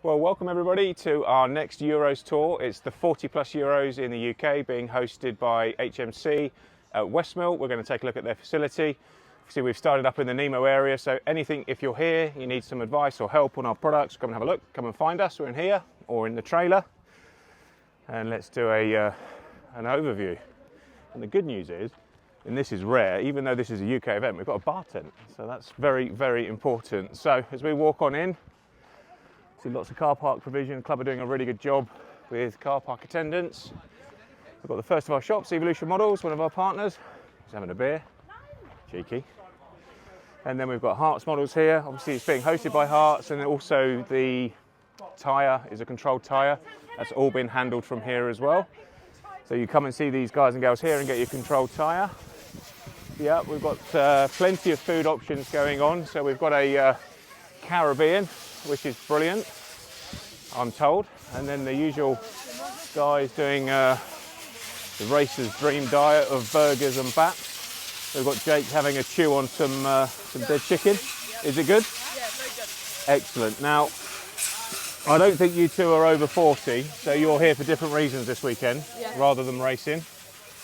Well, welcome everybody to our next Euros tour. It's the 40 plus Euros in the UK being hosted by HNMC at Westmill. We're going to take a look at their facility. See, we've started up in the Nemo area, so anything, if you're here, you need some advice or help on our products, come and have a look, come and find us. We're in here or in the trailer. And let's do an overview. And the good news is, and this is rare, even though this is a UK event, we've got a bar tent. So that's very, very important. So as we walk on in, see lots of car park provision. The club are doing a really good job with car park attendance. We've got the first of our shops, Evolution Models, one of our partners. He's having a beer. Cheeky. And then we've got Hearts Models here. Obviously it's being hosted by Hearts, and also the tyre is a controlled tyre. That's all been handled from here as well. So you come and see these guys and girls here and get your controlled tyre. Yeah, we've got plenty of food options going on. So we've got a Caribbean, which is brilliant, I'm told. And then the usual guys doing the racer's dream diet of burgers and baps. We've got Jake having a chew on some dead chicken. Is it good? Yeah, very good. Excellent. Now, I don't think you two are over 40, so you're here for different reasons this weekend, rather than racing.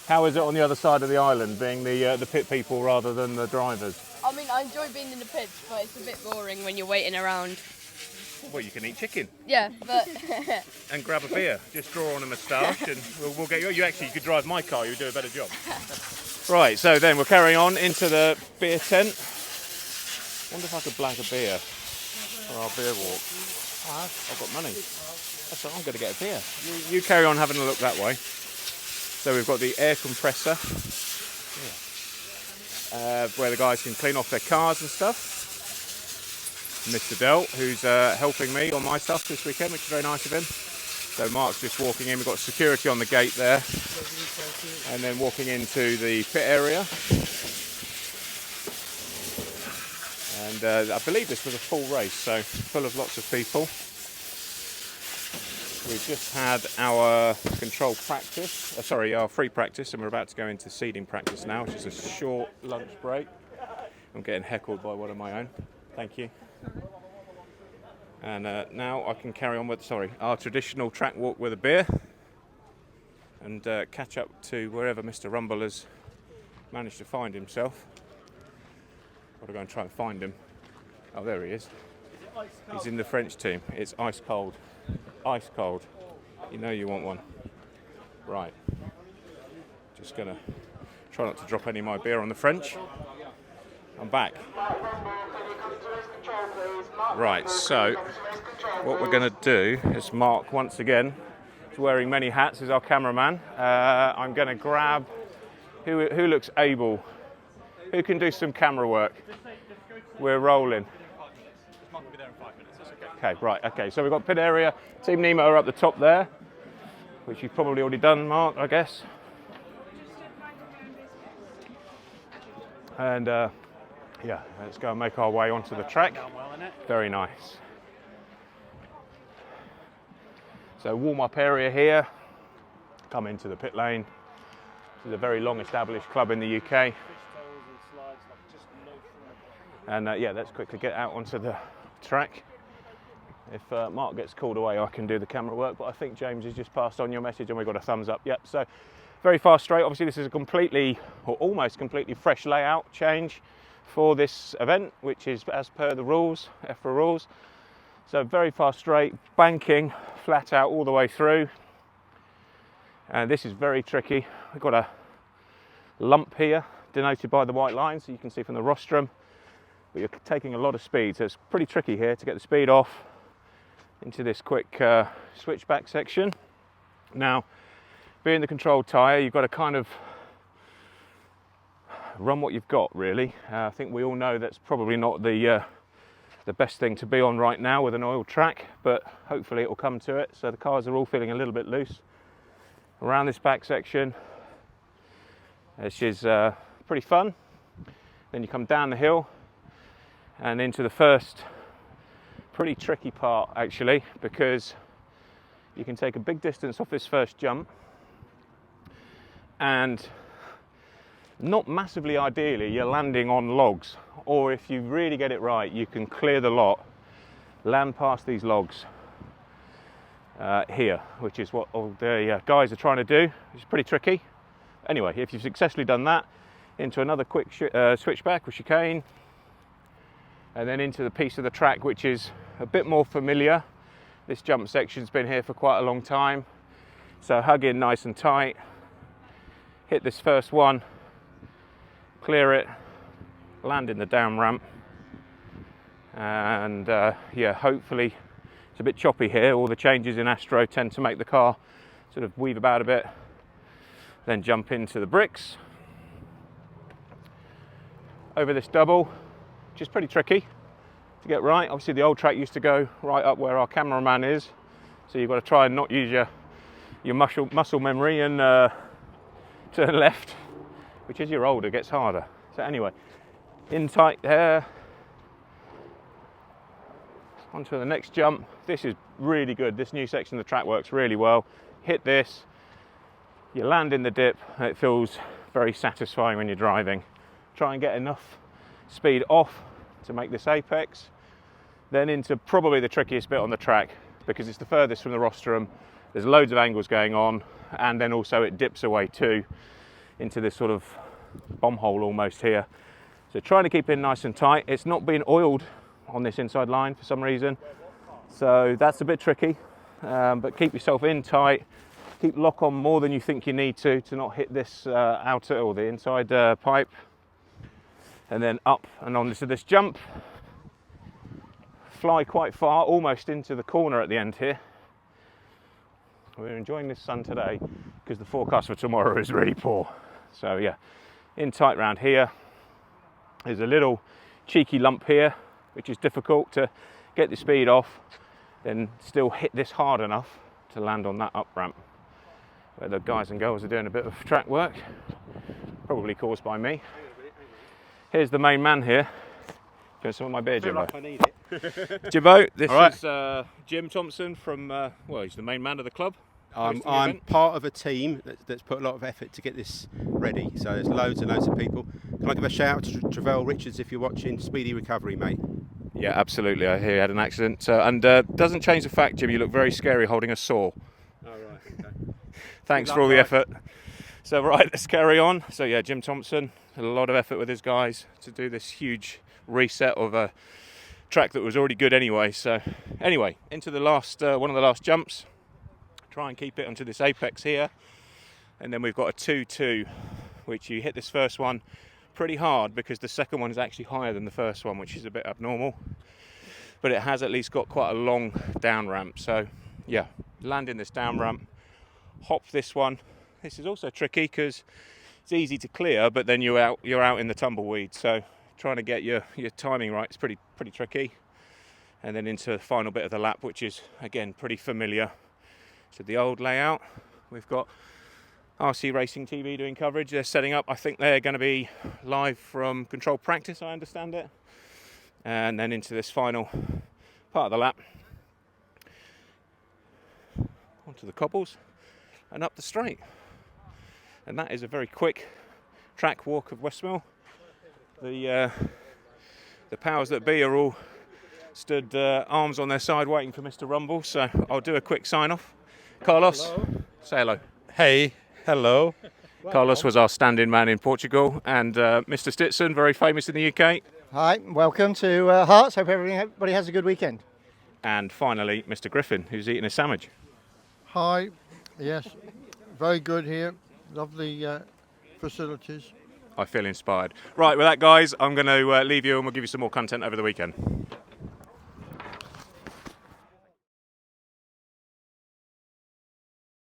How is it on the other side of the island, being the pit people rather than the drivers? I mean, I enjoy being in the pits, but it's a bit boring when you're waiting around. Well, you can eat chicken. Yeah, but... And grab a beer. Just draw on a moustache and we'll get you. You could drive my car, you would do a better job. Right, so then we're carrying on into the beer tent. Wonder if I could blag a beer for our beer walk. I've got money. That's right, I'm going to get a beer. You carry on having a look that way. So we've got the air compressor, where the guys can clean off their cars and stuff. Mr. Dell, who's helping me on my stuff this weekend, which is very nice of him. So Mark's just walking in. We've got security on the gate there. And then walking into the pit area. And I believe this was a full race, so full of lots of people. We've just had our control practice, our free practice, and we're about to go into seeding practice now, which is a short lunch break. I'm getting heckled by one of my own. Thank you. And now I can carry on with, our traditional track walk with a beer and catch up to wherever Mr. Rumble has managed to find himself. Got to go and try and find him. Oh, there he is. He's in the French team. It's ice cold. Ice cold. You know you want one. Right. Just going to try not to drop any of my beer on the French. I'm back. Right, so what we're going to do is Mark, once again, is wearing many hats, is our cameraman. I'm going to grab who looks able, who can do some camera work. We're rolling. Mark will be there in 5 minutes, that's okay. Okay, right, okay, so we've got pit area. Team Nemo are up the top there, which you've probably already done, Mark, I guess. And yeah, let's go and make our way onto the track. Very nice. So warm-up area here. Come into the pit lane. This is a very long established club in the UK. And yeah, let's quickly get out onto the track. If Mark gets called away, I can do the camera work, but I think James has just passed on your message and we've got a thumbs up. Yep, so very fast straight. Obviously this is a completely, or almost completely fresh layout change for this event, which is as per the rules, EFRA rules. So very fast straight, banking, flat out all the way through. And this is very tricky. We've got a lump here, denoted by the white line, so you can see from the rostrum. But you're taking a lot of speed, so it's pretty tricky here to get the speed off into this quick switchback section. Now, being the controlled tyre, you've got to kind of run what you've got, really. I think we all know that's probably not the best thing to be on right now with an oil track, but hopefully it will come to it. So the cars are all feeling a little bit loose around this back section, which is pretty fun. Then you come down the hill and into the first pretty tricky part, actually, because you can take a big distance off this first jump, and not massively ideally you're landing on logs, or if you really get it right you can clear the lot, land past these logs here, which is what all the guys are trying to do. It's pretty tricky. Anyway, if you've successfully done that, into another quick switchback or chicane, and then into the piece of the track which is a bit more familiar. This jump section's been here for quite a long time, so hug in nice and tight, hit this first one, clear it, land in the down ramp, and yeah, hopefully it's a bit choppy here. All the changes in Astro tend to make the car sort of weave about a bit. Then jump into the bricks over this double, which is pretty tricky to get right. Obviously the old track used to go right up where our cameraman is, so you've got to try and not use your muscle memory and turn left, which as you're older gets harder. So anyway, in tight there, onto the next jump. This is really good. This new section of the track works really well. Hit this, you land in the dip, and it feels very satisfying when you're driving. Try and get enough speed off to make this apex, then into probably the trickiest bit on the track, because it's the furthest from the rostrum. There's loads of angles going on, and then also it dips away too into this sort of bomb hole almost here. So trying to keep it nice and tight. It's not been oiled on this inside line for some reason, so that's a bit tricky, but keep yourself in tight. Keep lock on more than you think you need to not hit this outer or the inside pipe, and then up and on to this jump. Fly quite far, almost into the corner at the end here. We're enjoying this sun today because the forecast for tomorrow is really poor. So yeah, in tight round here. There's a little cheeky lump here, which is difficult to get the speed off, then still hit this hard enough to land on that up ramp, where the guys and girls are doing a bit of track work, probably caused by me. Here's the main man here. Do you want some of my beer, Jimbo? Like I need it. Jimbo, this All right. is Jim Thompson from, well, he's the main man of the club. I'm part of a team that's put a lot of effort to get this ready. So there's loads and loads of people. Can I give a shout out to Travell Richards if you're watching? Speedy recovery, mate. Yeah, absolutely. I hear he had an accident. And doesn't change the fact, Jim, you look very scary holding a saw. Oh, right, okay. Thanks for all the effort. So, right, let's carry on. So, yeah, Jim Thompson had a lot of effort with his guys to do this huge reset of a track that was already good anyway. So, anyway, into the last one of the last jumps. Try and keep it onto this apex here. And then we've got a 2-2, which you hit this first one pretty hard because the second one is actually higher than the first one, which is a bit abnormal. But it has at least got quite a long down ramp. So, yeah, land in this down ramp. Hop this one. This is also tricky because it's easy to clear, but then you're out in the tumbleweed. So trying to get your timing right is pretty tricky. And then into the final bit of the lap, which is again pretty familiar. So the old layout, we've got RC Racing TV doing coverage. They're setting up. I think they're going to be live from controlled practice, I understand it. And then into this final part of the lap, onto the cobbles and up the straight. And that is a very quick track walk of Westmill. The powers that be are all stood arms on their side waiting for Mr. Rumble, so I'll do a quick sign off. Carlos, hello. Say hello. Hey, hello. Carlos was our stand-in man in Portugal, and Mr. Stitson, very famous in the UK. Hi, welcome to Hearts. Hope everybody has a good weekend. And finally, Mr. Griffin, who's eating a sandwich. Hi, yes, very good here. Lovely facilities. I feel inspired. Right, with that, guys, I'm going to leave you and we'll give you some more content over the weekend.